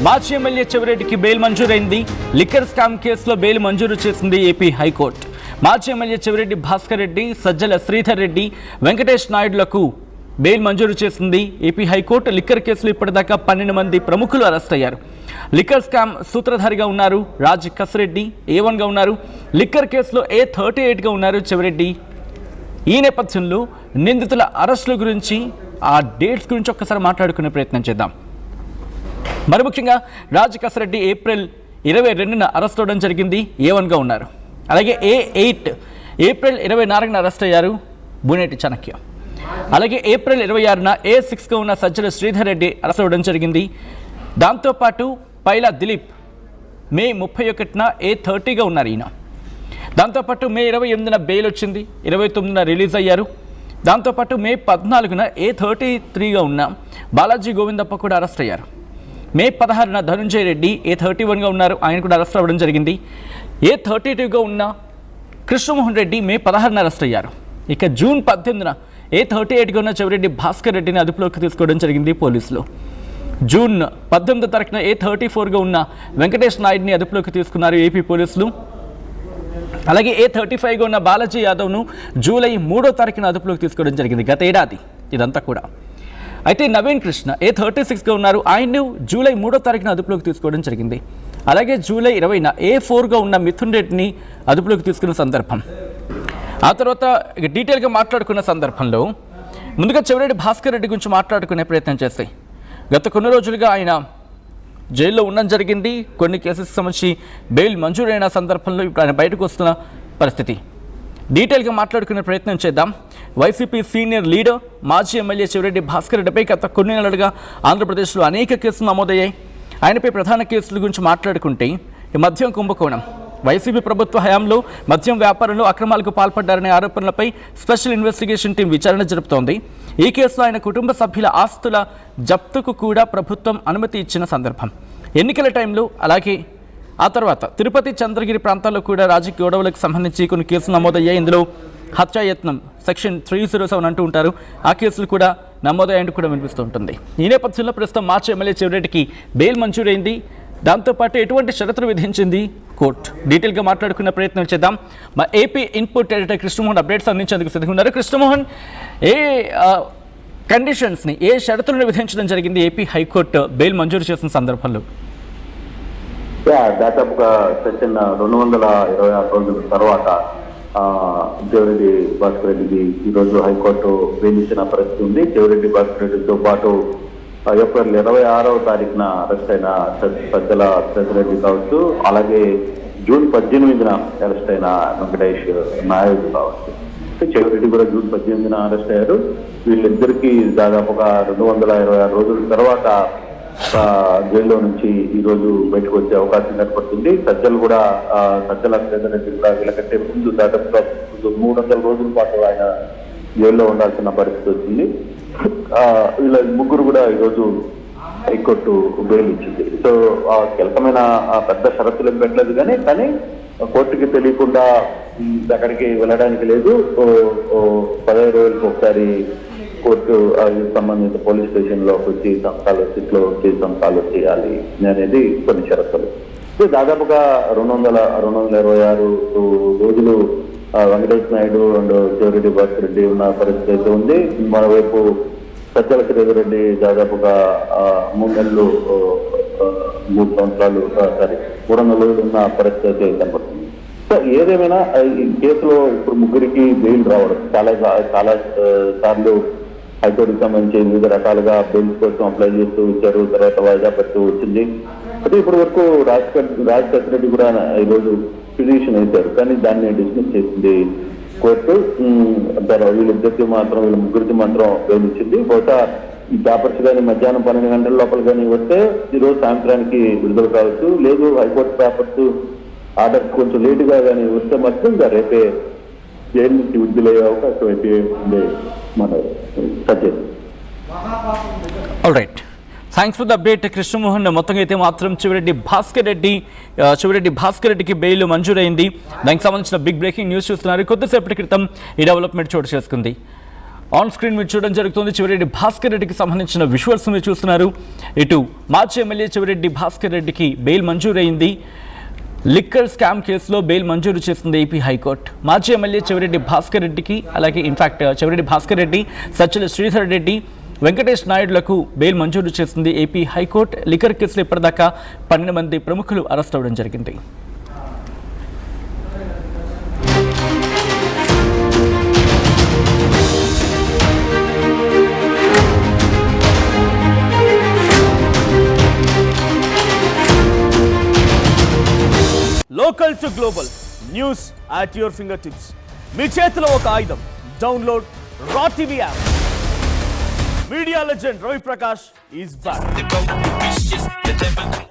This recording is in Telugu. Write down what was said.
మాజీ ఎమ్మెల్యే చెవిరెడ్డికి బెయిల్ మంజూరైంది. లిక్కర్ స్కామ్ కేసులో బెయిల్ మంజూరు చేసింది ఏపీ హైకోర్టు. మాజీ ఎమ్మెల్యే చెవిరెడ్డి భాస్కర్ రెడ్డి, సజ్జల శ్రీధర్ రెడ్డి, వెంకటేష్ నాయుడులకు బెయిల్ మంజూరు చేసింది ఏపీ హైకోర్టు. లిక్కర్ కేసులో ఇప్పటిదాకా 12 మంది ప్రముఖులు అరెస్ట్ అయ్యారు. లిక్కర్ స్కామ్ సూత్రధారిగా ఉన్నారు రాజ్ కసిరెడ్డి, A1గా ఉన్నారు. లిక్కర్ కేసులో A38గా ఉన్నారు చెవిరెడ్డి. ఈ నేపథ్యంలో నిందితుల అరెస్టుల గురించి, ఆ డేట్స్ గురించి ఒక్కసారి మాట్లాడుకునే ప్రయత్నం చేద్దాం. మరి ముఖ్యంగా రాజ్ కసిరెడ్డి ఏప్రిల్ 22న అరెస్ట్ అవ్వడం జరిగింది, A1గా ఉన్నారు. అలాగే A8 ఏప్రిల్ 24న అరెస్ట్ అయ్యారు బూనేటి చాణక్య. అలాగే ఏప్రిల్ 26న A6గా ఉన్న సజ్జల శ్రీధర్ రెడ్డి అరెస్ట్ అవ్వడం జరిగింది. దాంతోపాటు పైలా దిలీప్ మే 31న A30గా ఉన్నారు ఈయన. దాంతోపాటు మే 28న బెయిల్ వచ్చింది, 29న రిలీజ్ అయ్యారు. దాంతోపాటు మే 14న A33గా ఉన్న బాలాజీ గోవిందప్ప కూడా అరెస్ట్ అయ్యారు. మే 16న ధనుంజయ రెడ్డి A31గా ఉన్నారు, ఆయన కూడా అరెస్ట్ అవ్వడం జరిగింది. A32గా ఉన్న కృష్ణమోహన్ రెడ్డి మే 16న అరెస్ట్ అయ్యారు. ఇక జూన్ 18న A38గా ఉన్న చెవిరెడ్డి భాస్కర్ రెడ్డిని అదుపులోకి తీసుకోవడం జరిగింది పోలీసులు. జూన్ 18వ తారీఖున A34గా ఉన్న వెంకటేష్ నాయుడిని అదుపులోకి తీసుకున్నారు ఏపీ పోలీసులు. అలాగే A35గా ఉన్న బాలాజీ యాదవ్ను జూలై 3వ తారీఖున అదుపులోకి తీసుకోవడం జరిగింది, గత ఏడాది ఇదంతా కూడా. అయితే నవీన్ కృష్ణ A36గా ఉన్నారు, ఆయన్ను జూలై 3వ తారీఖున అదుపులోకి తీసుకోవడం జరిగింది. అలాగే జూలై 20న A4గా ఉన్న మిథున్ రెడ్డిని అదుపులోకి తీసుకున్న సందర్భం. ఆ తర్వాత డీటెయిల్గా మాట్లాడుకున్న సందర్భంలో ముందుగా చెవిరెడ్డి భాస్కర్ రెడ్డి గురించి మాట్లాడుకునే ప్రయత్నం చేస్తాయి. గత కొన్ని రోజులుగా ఆయన జైల్లో ఉండడం జరిగింది. కొన్ని కేసెస్కి సంబంధించి బెయిల్ మంజూరైన సందర్భంలో ఇప్పుడు ఆయన బయటకు వస్తున్న పరిస్థితి. డీటెయిల్గా మాట్లాడుకునే ప్రయత్నం చేద్దాం. వైసీపీ సీనియర్ లీడర్ మాజీ ఎమ్మెల్యే చెవిరెడ్డి భాస్కర్ రెడ్డిపై గత కొన్ని నెలలుగా ఆంధ్రప్రదేశ్లో అనేక కేసులు నమోదయ్యాయి. ఆయనపై ప్రధాన కేసుల గురించి మాట్లాడుకుంటే ఈ మద్యం కుంభకోణం, వైసీపీ ప్రభుత్వ హయాంలో మద్యం వ్యాపారంలో అక్రమాలకు పాల్పడ్డారనే ఆరోపణలపై స్పెషల్ ఇన్వెస్టిగేషన్ టీం విచారణ జరుపుతోంది. ఈ కేసులో ఆయన కుటుంబ సభ్యుల ఆస్తుల జప్తుకు కూడా ప్రభుత్వం అనుమతి ఇచ్చిన సందర్భం. ఎన్నికల టైంలో, అలాగే ఆ తర్వాత తిరుపతి, చంద్రగిరి ప్రాంతాల్లో కూడా రాజకీయ గొడవలకు సంబంధించి కొన్ని కేసులు నమోదయ్యాయి. ఇందులో హత్యాయత్నం సెక్షన్ 307 అంటూ ఉంటారు, ఆ కేసులు కూడా నమోదయ్యాయంటూ కూడా వినిపిస్తూ ఉంటుంది. ఈ నేపథ్యంలో ప్రస్తుతం మాజీ ఎమ్మెల్యే చెవిరెడ్డికి బెయిల్ మంజూరైంది. దాంతోపాటు ఎటువంటి షరతులు విధించింది కోర్టు, డీటెయిల్గా మాట్లాడుకునే ప్రయత్నం చేద్దాం. మా AP input editor Krishnamohan updates అందించేందుకు సిద్ధంగా ఉన్నారు. కృష్ణమోహన్, ఏ కండిషన్స్ని, ఏ షరతులను విధించడం జరిగింది ఏపీ హైకోర్టు బెయిల్ మంజూరు చేసిన సందర్భంలో? దాదాపుగా సెక్షన్ 226 రోజుల తర్వాత చెవిరెడ్డి భాస్కర్ రెడ్డికి ఈరోజు హైకోర్టు బెయిల్ ఇచ్చిన పరిస్థితి ఉంది. చెవిరెడ్డి భాస్కర్ రెడ్డితో పాటు ఏప్రిల్ 26వ తారీఖున అరెస్ట్ అయిన సజ్జల శ్రీధర్ కావచ్చు, అలాగే జూన్ 18న అరెస్ట్ అయిన వెంకటేష్ నాయుడు కావచ్చు. చెవిరెడ్డి కూడా జూన్ 18న అరెస్ట్ అయ్యారు. వీళ్ళిద్దరికీ దాదాపుగా 226 రోజుల తర్వాత జైల్లో నుంచి ఈ రోజు బయటకు వచ్చే అవకాశం ఏర్పడుతుంది. సజ్జల శ్రీధర్ రెడ్డి కూడా వీళ్ళకంటే ముందు దాదాపుగా 300 రోజుల పాటు ఆయన జైల్లో ఉండాల్సిన పరిస్థితి వచ్చింది. వీళ్ళ ముగ్గురు కూడా ఈరోజు హైకోర్టు బెయిల్ ఇచ్చింది. సో కీలకమైన పెద్ద షరతులు ఏం పెట్టలేదు, కానీ కోర్టుకి తెలియకుండా అక్కడికి వెళ్ళడానికి లేదు. 15 రోజులకు ఒకసారి కోర్టు సంబంధిత పోలీస్ స్టేషన్లోకి వచ్చి సంతకాలు చేయాలి అనేది కొన్ని షరతులు. దాదాపుగా 226 రోజులు వెంకటేష్ నాయుడు అండ్ చెవిరెడ్డి భాస్కర్ రెడ్డి ఉన్న పరిస్థితి అయితే ఉంది. మరోవైపు సజ్జల శ్రీధర్ రెడ్డి దాదాపుగా 3 నెలలు 3 సంవత్సరాలు 300 రోజులు ఉన్న పరిస్థితి అయితే కనపడుతుంది. సో ఏదేమైనా ఈ కేసులో ఇప్పుడు ముగ్గురికి బెయిల్ రావడం చాలా సార్లు హైకోర్టుకు సంబంధించి వివిధ రకాలుగా బెయిల్స్ కోసం అప్లై చేస్తూ ఇచ్చారు, తర్వాత వాయిదా పెడుతూ వచ్చింది. అయితే ఇప్పటి వరకు రాజ్ కసిరెడ్డి కూడా ఈరోజు పిటిషన్ వేశారు, కానీ దాన్ని డిస్మిస్ చేసింది కోర్టు. వీళ్ళ ముగ్గురికి మాత్రం బెయిల్ ఇచ్చింది. బహుశా ఈ పేపర్స్ కానీ మధ్యాహ్నం 12 గంటల లోపల కానీ వస్తే ఈరోజు సాయంత్రానికి విడుదల కావచ్చు. లేదు హైకోర్టు పేపర్స్ ఆర్డర్ కొంచెం లేటుగా కానీ వస్తే మాత్రం ఇంకా రేపే జైలు నుంచి విడుదలయ్యే అవకాశం అయితే ఉంది. మన Satyam. All right, thanks for the update Krishnamohan. మొత్తంగా అయితే మాత్రం చెవిరెడ్డి భాస్కర్ రెడ్డికి బెయిల్ మంజూరైంది. దానికి సంబంధించిన బిగ్ బ్రేకింగ్ న్యూస్ చూస్తున్నారు. కొద్దిసేపటి క్రితం ఈ డెవలప్మెంట్ చోటు చేసుకుంది. ఆన్ స్క్రీన్ మీరు చూడడం జరుగుతుంది. చెవిరెడ్డి భాస్కర్ రెడ్డికి సంబంధించిన విజువల్స్ మీరు చూస్తున్నారు. ఇటు మాజీ ఎమ్మెల్యే చెవిరెడ్డి భాస్కర్ రెడ్డికి బెయిల్ మంజూరైంది. లిక్కర్ స్కామ్ కేసులో బెయిల్ మంజూరు చేసింది ఏపీ హైకోర్టు. మాజీ ఎమ్మెల్యే చెవిరెడ్డి భాస్కర్ రెడ్డికి, అలాగే ఇన్ఫాక్ట్ చెవిరెడ్డి భాస్కర్ రెడ్డి, సజ్జల శ్రీధర్ రెడ్డి, వెంకటేష్ నాయుడులకు బెయిల్ మంజూరు చేసింది ఏపీ హైకోర్టు. లిక్కర్ కేసులో ఇప్పటిదాకా 12 మంది ప్రముఖులు అరెస్ట్ అవ్వడం జరిగింది. Local to global news at your finger tips. మీ చేతిలో ఒక ఆయుధం. Download R TV app. Media legend Ravi Prakash is back.